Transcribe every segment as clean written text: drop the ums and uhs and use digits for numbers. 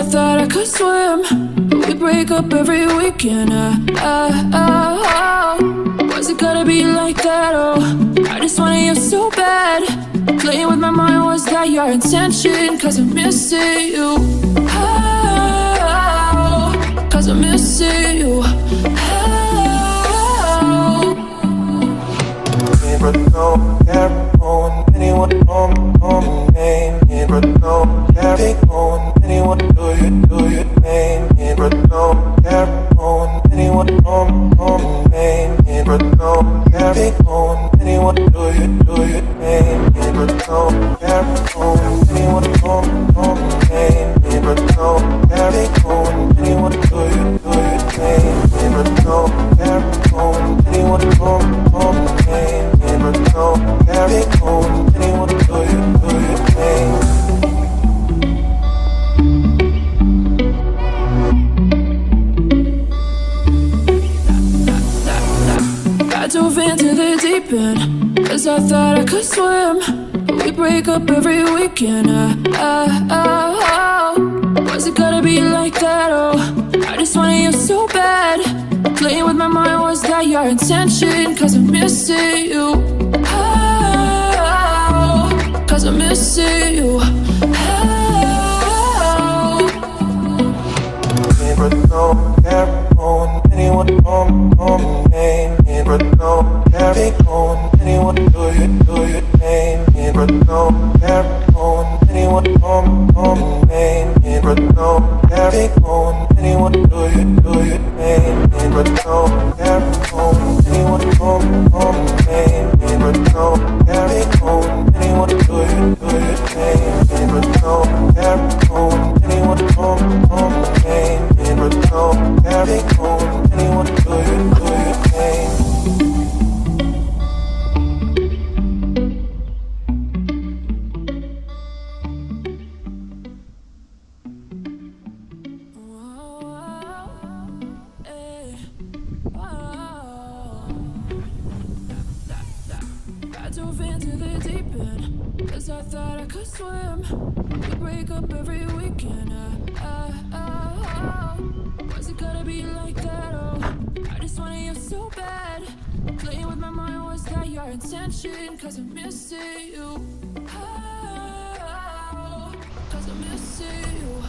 I thought I could swim, but we break up every weekend. Was it gonna be like that? Oh, I just wanted you so bad. Playing with my mind, was that your intention? Cause I'm missing you. Cause I'm missing you. But no, never on anyone on my name. But no, never on anyone do you name. But no, never on anyone on my name. But no, never on anyone do you name. But no, never on anyone on my name. But no, never on anyone do you name. But no, never on anyone on my name. But no, never on anyone do you name. I dove into the deep end, cause I thought I could swim, but we break up every weekend. Was it gonna be like that? Oh, I just wanted you so bad. Playing with my mind, was that your intention? Cause I'm missing you. Cause I'm missing you. But no, never on anyone on my name. But no, never on anyone do you name. But no, never on anyone on my name. But no, never on anyone do you name. But no, never on anyone on my name. But no, never on anyone do you name. But no, never on anyone on my name. But no, never on anyone do you name. I dove into the deep end, cause I thought I could swim. We break up every weekend. Was it gonna be like that? Oh, I just wanted you so bad. Playing with my mind, was that your intention? Cause I'm missing you. Cause I'm missing you.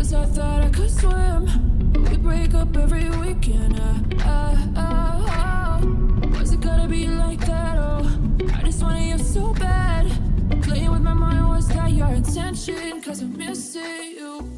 Cause I thought I could swim, but we break up every weekend. Was it gonna be like that? Oh, I just wanted you so bad. Playing with my mind, was that your intention? Cause I'm missing you.